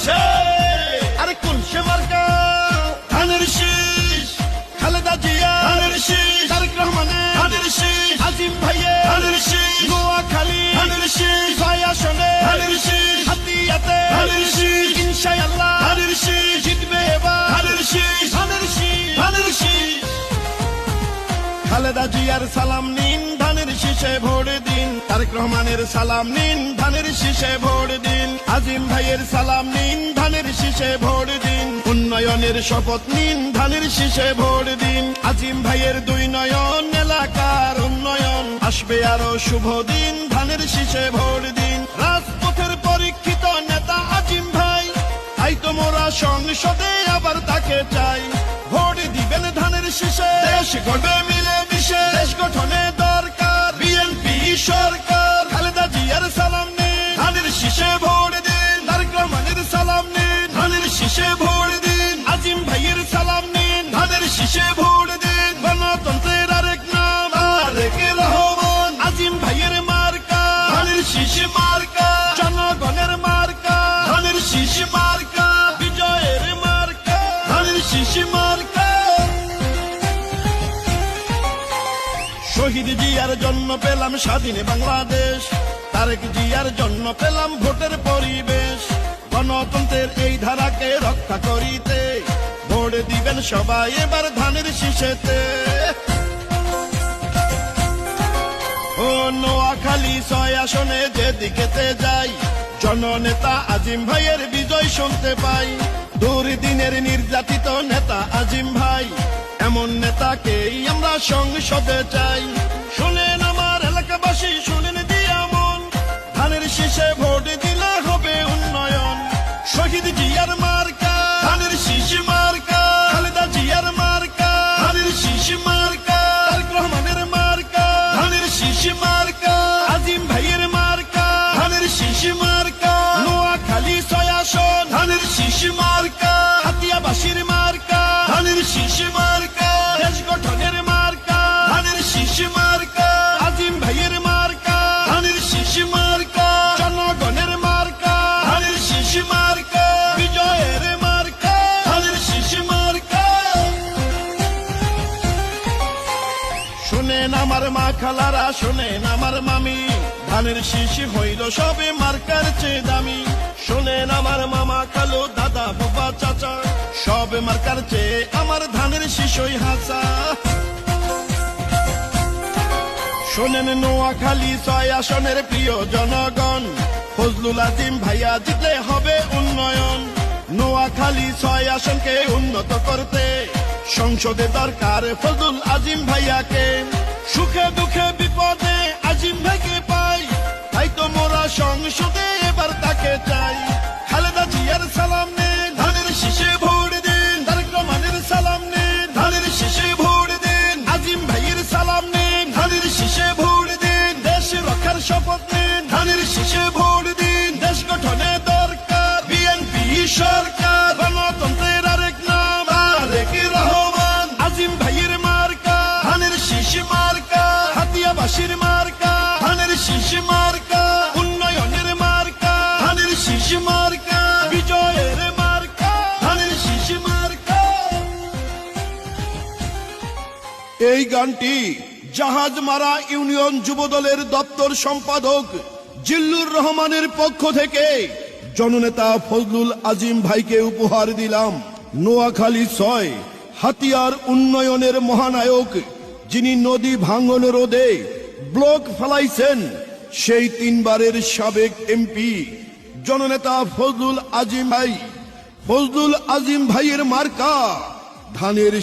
আছে। আরে কোন সে মার্কা? ধানের শীষ, খালেদা জিয়া ধানের শীষ, তারেক রহমানের ধানের শীষ, আজিম ভাইয়ের ধানের শীষ, নোয়াখালী ধানের শীষ, 6 আসনে ধানের শীষ, হাতিয়াতে ধানের শীষ, ইনশাআল্লাহ ধানের শীষ, জিতবে এবার ধানের শীষ, ধানের শীষ, ধানের শীষ। খালেদা জিয়ার সালাম নিন, ধানের শীষে ভোট দিন। তারেক রহমানের সালাম নিন, ধানের শীষে ভোট দিন। আজিম ভাইয়ের সালাম নিন, ধানের শীষে ভোট দিন। উন্নয়নের শপথ নিন, ধানের শীষে ভোট দিন। আজিম ভাইয়ের 2 নয়ন, এলাকার উন্নয়ন, আসবে আরো শুভ দিন, ধানের শীষে ভোট দিন। রাজপথের পরীক্ষিত নেতা আজিম ভাই, তাই তো মোরা সংসদে আবার তাকে চাই। ভোট দিবেন ধানের শীষে, দেশ গড়বে মিলে মিশে, দেশ গঠনে দরকার বিএনপি সরকার। খালেদা জিয়ার সালাম নিন, ধানের শীষে ভোট দিন। তারেক রহমানের সালাম নিন, ধানের শীষে ভোট দিন। আজিম ভাইয়ের সালাম নিন, ধানের শীষে ভোট দিন। গণতন্ত্রের আরেক নাম তারেক রহমান, আজিম ভাইয়ের মার্কা ধানের শীষ মার্কা, জনগণের মার্কা ধানের শীষ মার্কা, বিজয়ের মার্কা ধানের শীষ মার্কা। শহীদ জিয়ার জন্য পেলাম স্বাধীন বাংলাদেশ, তারেক জিয়ার জন্য পেলাম ভোটের পরিবেশ। গণতন্ত্রের এই ধারাকে রক্ষা করিতে ভোট দিবেন সবাই এবার ধানের শীষেতে। ও নোয়াখালী 6 আসনে যেদিকেতে যাই, জননেতা আজিম ভাইয়ের বিজয় শুনতে পাই। দুর্দিনের নির্যাতিত নেতা আজিম ভাই, এমন নেতাকেই আমরা সংসদে চাই। শুনেন আমার এলাকাবাসী, শুনেন দিয়া মন, ধানের শীষে ভোট দিলে হবে উন্নয়ন। শহীদ জিয়ার মার্কা ধানের শীষ মার্কা, খালেদা জিয়ার মার্কা ধানের শীষ মার্কা, তারেক রহমানের মার্কা ধানের শীষ মার্কা, আজিম ভাইয়ের মার্কা ধানের শীষ মার্কা। নোয়াখালী 6 আসন ধানের শীষ মার্কা, হাতিয়াবাসীর মার্কা ধানের শীষ মার্কা, দেশ গঠনের মার্কা ধানের শীষ মার্কা, আজিম ভাইয়ের মার্কা ধানের শীষ মার্কা, জনগণের মার্কা ধানের শীষ মার্কা, বিজয়ের মার্কা ধানের শীষ মার্কা। শুনেন আমার মা খালারা, শুনেন আমার মামি, ধানের শীষ হইল সবে মার্কার চেয়ে দামি। শুনেন আমার মামা খালু দাদা বাবা চাচা, সব মার্কার চেয়ে আমার ধানের শীষই হাসা। শোনেন নোয়াখালী 6 আসনের প্রিয় জনগণ, ফজলুল আজিম ভাইয়া জিতলে হবে উন্নয়ন। নোয়াখালী 6 আসনকে উন্নত করতে সংসদে দরকার ফজলুল আজিম ভাইয়াকে। সুখে দুঃখে বিপদে আজিম ভাইকে পাই, তাই তো মোরা সংসদে এবার তাকে চাই। খালেদা জিয়ার সালাম নিন, ধানের শীষে ভোট দিন। তারেক রহমানের সালাম নিন, ধানের শীষে ভোট দিন। আজিম ভাইয়ের সালাম নিন, ধানের শীষে ভোট দিন। দেশ রক্ষার শপথ নিন, ধানের শীষে ভোট দিন। দেশ গঠনে দরকার বিএনপি সরকার, গণতন্ত্রের আরেক নাম তারেক রহমান। আজিম ভাইয়ের মার্কা ধানের শীষ মার্কা, হাতিয়াবাসীর মার্কা ধানের শীষ মার্কা, উন্নয়নের মার্কা ধানের শীষ মার্কা, বিজয়ের মার্কা ধানের শীষ মার্কা। এই গানটি জাহাজমারা ইউনিয়ন যুবদলের দপ্তর সম্পাদক জিল্লুর রহমানের পক্ষ থেকে জননেতা ফজলুল আজিম ভাইকে উপহার দিলাম। নোয়াখালী 6 হাতিয়ার উন্নয়নের মহানায়ক, যিনি নদী ভাঙন রোধে ব্লক ফেলাইছেন, সেই 3 বারের সাবেক এমপি জননেতা ফজলুল আজিম ভাই। ফজলুল আজিম ভাইয়ের মার্কা ধানের